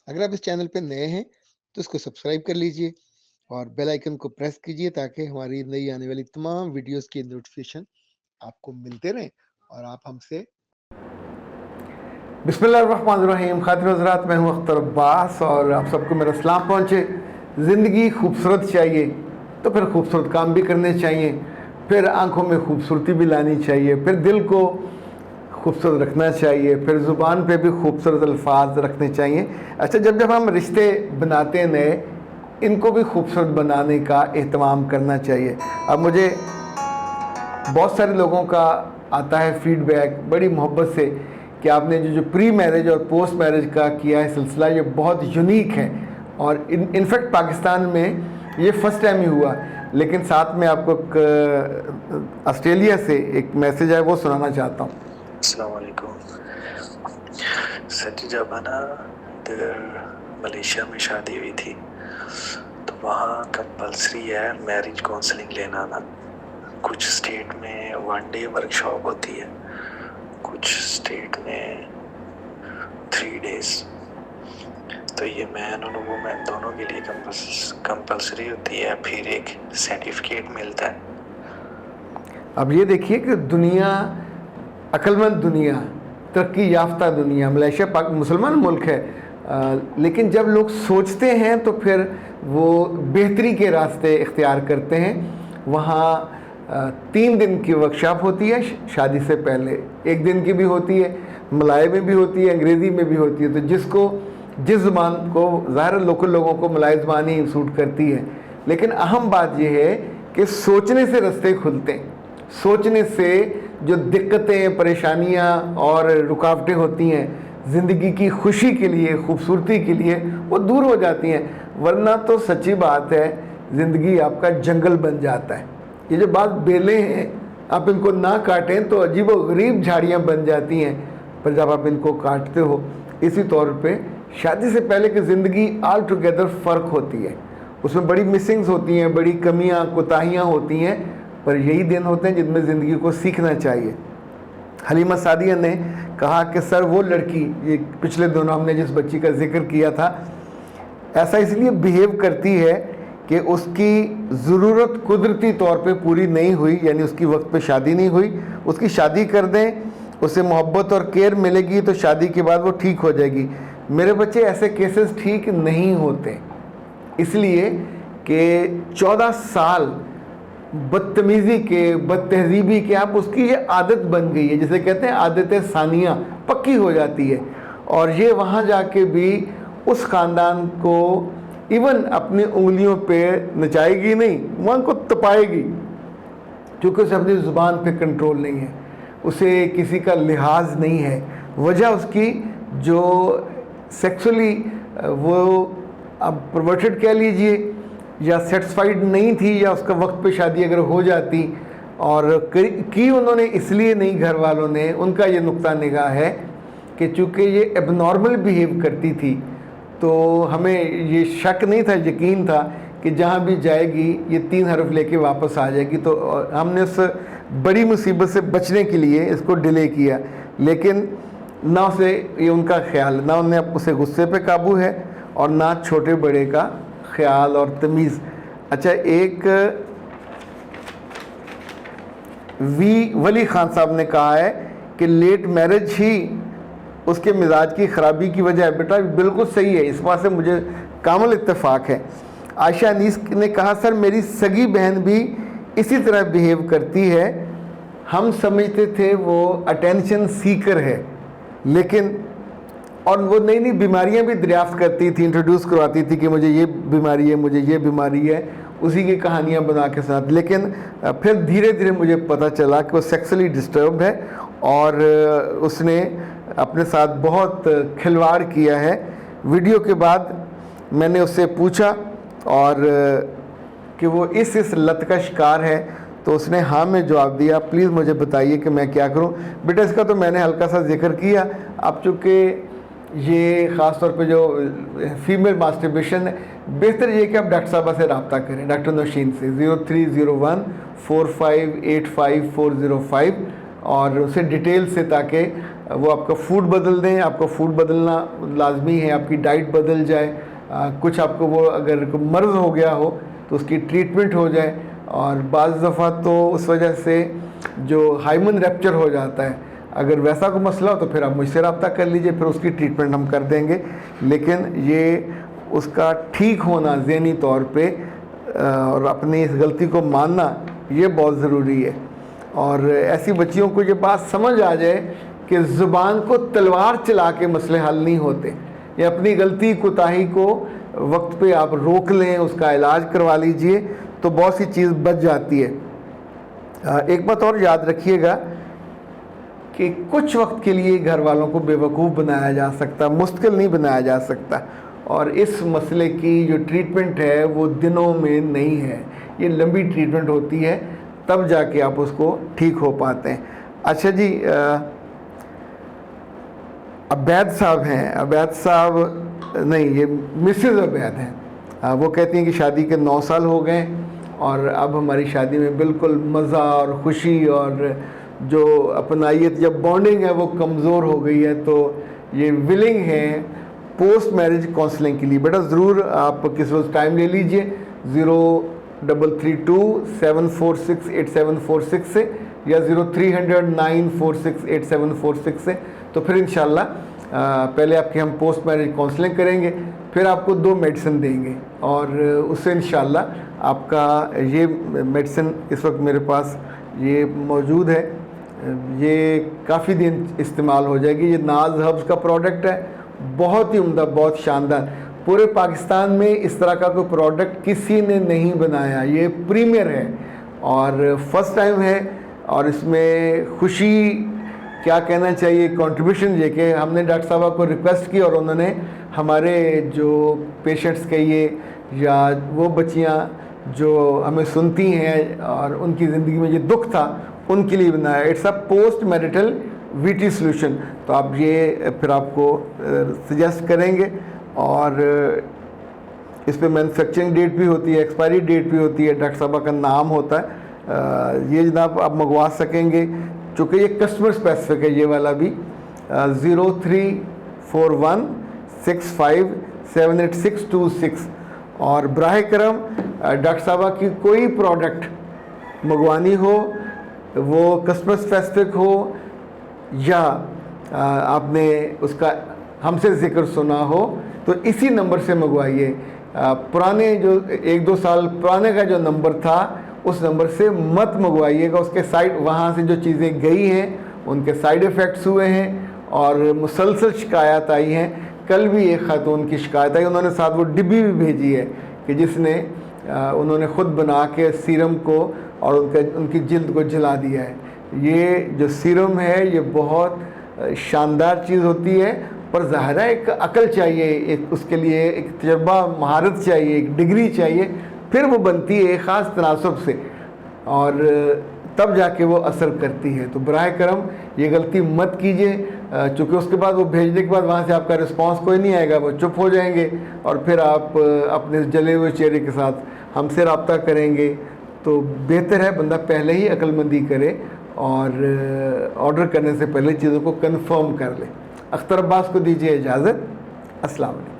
اگر آپ اس چینل پہ نئے ہیں تو اس کو سبسکرائب کر لیجئے اور بیل آئیکن کو پریس کیجئے تاکہ ہماری نئی آنے والی تمام ویڈیوز کی نوٹیفیکیشن آپ کو ملتے رہیں اور آپ ہم سے بسم اللہ الرحمن الرحیم. خاطر حضرات، میں ہوں اختر عباس اور آپ سب کو میرا سلام پہنچے. زندگی خوبصورت چاہیے تو پھر خوبصورت کام بھی کرنے چاہیے، پھر آنکھوں میں خوبصورتی بھی لانی چاہیے، پھر دل کو خوبصورت رکھنا چاہیے، پھر زبان پہ بھی خوبصورت الفاظ رکھنے چاہیے. اچھا، جب ہم رشتے بناتے ہیں نئے، ان کو بھی خوبصورت بنانے کا اہتمام کرنا چاہیے. اب مجھے بہت سارے لوگوں کا آتا ہے فیڈ بیک بڑی محبت سے کہ آپ نے جو پری میرج اور پوسٹ میرج کا کیا ہے سلسلہ، یہ بہت یونیک ہے اور انفیکٹ پاکستان میں یہ فرسٹ ٹائم ہی ہوا. لیکن ساتھ میں آپ کو آسٹریلیا سے ایک میسیج ہے، وہ سنانا چاہتا ہوں. السلام علیکم سر جی. جب نا ادھر ملیشیا میں شادی ہوئی تھی تو وہاں کمپلسری ہے میرج کاؤنسلنگ لینا نا. کچھ اسٹیٹ میں 1 ڈے ورک شاپ ہوتی ہے، کچھ اسٹیٹ میں 3 ڈیز. تو یہ مین اور وومین دونوں کے لیے کمپلسری ہوتی ہے. پھر ایک سرٹیفکیٹ ملتا ہے. اب یہ دیکھیے کہ دنیا، عقل مند دنیا، ترقی یافتہ دنیا، ملیشیا مسلمان ملک ہے، لیکن جب لوگ سوچتے ہیں تو پھر وہ بہتری کے راستے اختیار کرتے ہیں. وہاں 3 دن کی ورکشاپ ہوتی ہے شادی سے پہلے، 1 دن کی بھی ہوتی ہے، ملائی میں بھی ہوتی ہے، انگریزی میں بھی ہوتی ہے. تو جس زبان کو ظاہر لوکل لوگوں کو ملائی زبان ہی سوٹ کرتی ہے. لیکن اہم بات یہ ہے کہ سوچنے سے رستے کھلتے ہیں، سوچنے سے جو دقتیں، پریشانیاں اور رکاوٹیں ہوتی ہیں زندگی کی خوشی کے لیے، خوبصورتی کے لیے، وہ دور ہو جاتی ہیں. ورنہ تو سچی بات ہے زندگی آپ کا جنگل بن جاتا ہے. یہ جو بعض بیلیں ہیں، آپ ان کو نہ کاٹیں تو عجیب و غریب جھاڑیاں بن جاتی ہیں، پر جب آپ ان کو کاٹتے ہو. اسی طور پہ شادی سے پہلے کی زندگی آل ٹوگیدر فرق ہوتی ہے. اس میں بڑی مسنگز ہوتی ہیں، بڑی کمیاں، کوتاہیاں ہوتی ہیں، پر یہی دن ہوتے ہیں جن میں زندگی کو سیکھنا چاہیے. حلیمہ سعدیہ نے کہا کہ سر وہ لڑکی، یہ پچھلے دنوں ہم نے جس بچی کا ذکر کیا تھا، ایسا اس لیے بیہیو کرتی ہے کہ اس کی ضرورت قدرتی طور پہ پوری نہیں ہوئی، یعنی اس کی وقت پہ شادی نہیں ہوئی. اس کی شادی کر دیں، اسے محبت اور کیئر ملے گی تو شادی کے بعد وہ ٹھیک ہو جائے گی. میرے بچے ایسے کیسز ٹھیک نہیں ہوتے، اس لیے کہ 14 سال بدتمیزی کے، بد تہذیبی کے، آپ اس کی یہ عادت بن گئی ہے، جسے کہتے ہیں عادت ثانیہ، پکی ہو جاتی ہے. اور یہ وہاں جا کے بھی اس خاندان کو ایون اپنی انگلیوں پہ نچائے گی نہیں، وہاں کو تپائے گی، کیونکہ اسے اپنی زبان پہ کنٹرول نہیں ہے، اسے کسی کا لحاظ نہیں ہے. وجہ اس کی جو سیکسولی وہ اب پرورٹڈ کہہ لیجئے، یا سیٹسفائیڈ نہیں تھی، یا اس کا وقت پہ شادی اگر ہو جاتی، اور کی انہوں نے اس لیے نہیں، گھر والوں نے، ان کا یہ نقطہ نگاہ ہے کہ چونکہ یہ اب نارمل بیہیو کرتی تھی تو ہمیں یہ شک نہیں تھا، یقین تھا کہ جہاں بھی جائے گی یہ 3 حرف لے کے واپس آ جائے گی. تو ہم نے اس بڑی مصیبت سے بچنے کے لیے اس کو ڈیلے کیا. لیکن نہ اسے یہ ان کا خیال، نہ انہیں اسے غصے پہ قابو ہے، اور نہ چھوٹے بڑے کا خیال اور تمیز. اچھا، ایک ولی خان صاحب نے کہا ہے کہ لیٹ میرج ہی اس کے مزاج کی خرابی کی وجہ ہے. بیٹا بالکل صحیح ہے، اس بات سے مجھے کامل اتفاق ہے. عائشہ انیس نے کہا سر میری سگی بہن بھی اسی طرح بیہیو کرتی ہے، ہم سمجھتے تھے وہ اٹینشن سیکر ہے، لیکن اور وہ نئی نئی بیماریاں بھی دریافت کرتی تھی، انٹروڈیوس کرواتی تھی کہ مجھے یہ بیماری ہے، مجھے یہ بیماری ہے، اسی کی کہانیاں بنا کے ساتھ. لیکن پھر دھیرے دھیرے مجھے پتہ چلا کہ وہ سیکسلی ڈسٹربڈ ہے اور اس نے اپنے ساتھ بہت کھلواڑ کیا ہے. ویڈیو کے بعد میں نے اس سے پوچھا اور کہ وہ اس لت کا شکار ہے، تو اس نے ہاں میں جواب دیا. پلیز مجھے بتائیے کہ میں کیا کروں. بیٹا اس کا تو میں نے ہلکا سا ذکر کیا. اب چونکہ یہ خاص طور پہ جو فیمیل ماسٹربیشن ہے، بہتر یہ کہ آپ ڈاکٹر صاحبہ سے رابطہ کریں، ڈاکٹر نوشین سے 030145854005، اور اسے ڈیٹیل سے، تاکہ وہ آپ کا فوڈ بدل دیں. آپ کو فوڈ بدلنا لازمی ہے, آپ کی ڈائٹ بدل جائے, کچھ آپ کو وہ اگر مرض ہو گیا ہو تو اس کی ٹریٹمنٹ ہو جائے. اور بعض دفعہ تو اس وجہ سے جو ہائمن ریپچر ہو جاتا ہے, اگر ویسا کوئی مسئلہ ہو تو پھر آپ مجھ سے رابطہ کر لیجئے, پھر اس کی ٹریٹمنٹ ہم کر دیں گے. لیکن یہ اس کا ٹھیک ہونا ذہنی طور پہ اور اپنی اس غلطی کو ماننا یہ بہت ضروری ہے. اور ایسی بچیوں کو یہ بات سمجھ آ جائے کہ زبان کو تلوار چلا کے مسئلے حل نہیں ہوتے, یا اپنی غلطی کوتاہی کو وقت پہ آپ روک لیں, اس کا علاج کروا لیجئے تو بہت سی چیز بچ جاتی ہے. ایک بات اور یاد رکھیے گا کہ کچھ وقت کے لیے گھر والوں کو بے وقوف بنایا جا سکتا, مستقل نہیں بنایا جا سکتا. اور اس مسئلے کی جو ٹریٹمنٹ ہے وہ دنوں میں نہیں ہے, یہ لمبی ٹریٹمنٹ ہوتی ہے, تب جا کے آپ اس کو ٹھیک ہو پاتے ہیں. اچھا جی, عبید صاحب ہیں, عبید صاحب نہیں, یہ مسز عبید ہیں. وہ کہتی ہیں کہ شادی کے 9 سال ہو گئے اور اب ہماری شادی میں بالکل مزہ اور خوشی اور جو اپنائیت یا بانڈنگ ہے وہ کمزور ہو گئی ہے. تو یہ ولنگ ہیں پوسٹ میرج کاؤنسلنگ کے لیے. بیٹا ضرور آپ کس وقت ٹائم لے لیجئے 0332746876 سے یا 0300946876 سے. تو پھر انشاءاللہ پہلے آپ کی ہم پوسٹ میرج کاؤنسلنگ کریں گے, پھر آپ کو 2 میڈیسن دیں گے, اور اس سے انشاءاللہ آپ کا یہ میڈیسن اس وقت میرے پاس یہ موجود ہے, یہ کافی دن استعمال ہو جائے گی. یہ ناز ہربز کا پروڈکٹ ہے, بہت ہی عمدہ, بہت شاندار. پورے پاکستان میں اس طرح کا کوئی پروڈکٹ کسی نے نہیں بنایا, یہ پریمیئر ہے اور فرسٹ ٹائم ہے. اور اس میں خوشی کیا کہنا چاہیے, کنٹریبیوشن یہ کہ ہم نے ڈاکٹر صاحبہ کو ریکویسٹ کی اور انہوں نے ہمارے جو پیشنٹس کہیے یا وہ بچیاں جو ہمیں سنتی ہیں اور ان کی زندگی میں یہ دکھ تھا ان کے لیے بنایا. اٹس اے پوسٹ میرٹل ویٹی سلوشن. تو آپ یہ پھر آپ کو سجیسٹ کریں گے, اور اس پہ مینوفیکچرنگ ڈیٹ بھی ہوتی ہے, ایکسپائری ڈیٹ بھی ہوتی ہے, ڈاکٹر صاحبہ کا نام ہوتا ہے. یہ جناب آپ منگوا سکیں گے, چونکہ یہ کسٹمر اسپیسیفک ہے یہ والا بھی. 0341657826. اور براہ کرم ڈاکٹر صاحبہ کی کوئی پروڈکٹ منگوانی ہو, وہ کسٹمر اسپیسیفک ہو یا آپ نے اس کا ہم سے ذکر سنا ہو, تو اسی نمبر سے منگوائیے. پرانے جو 1-2 سال پرانے کا جو نمبر تھا اس نمبر سے مت منگوائیے گا. اس کے سائڈ وہاں سے جو چیزیں گئی ہیں ان کے سائیڈ ایفیکٹس ہوئے ہیں اور مسلسل شکایات آئی ہیں. کل بھی ایک خاتون کی شکایت آئی, انہوں نے ساتھ وہ ڈبی بھی بھیجی ہے کہ جس نے انہوں نے خود بنا کے سیرم کو اور ان کی جلد کو جلا دیا ہے. یہ جو سیرم ہے یہ بہت شاندار چیز ہوتی ہے, پر ظاہر ہے ایک عقل چاہیے, اس کے لیے ایک تجربہ, مہارت چاہیے, ایک ڈگری چاہیے, پھر وہ بنتی ہے ایک خاص تناسب سے, اور تب جا کے وہ اثر کرتی ہے. تو براہ کرم یہ غلطی مت کیجیے, چونکہ اس کے بعد وہ بھیجنے کے بعد وہاں سے آپ کا رسپانس کوئی نہیں آئے گا, وہ چپ ہو جائیں گے اور پھر آپ اپنے جلے ہوئے چہرے کے ساتھ ہم سے رابطہ کریں گے. تو بہتر ہے بندہ پہلے ہی عقل مندی کرے اور آرڈر کرنے سے پہلے چیزوں کو کنفرم کر لے. اختر عباس کو دیجیے اجازت. السلام علیکم.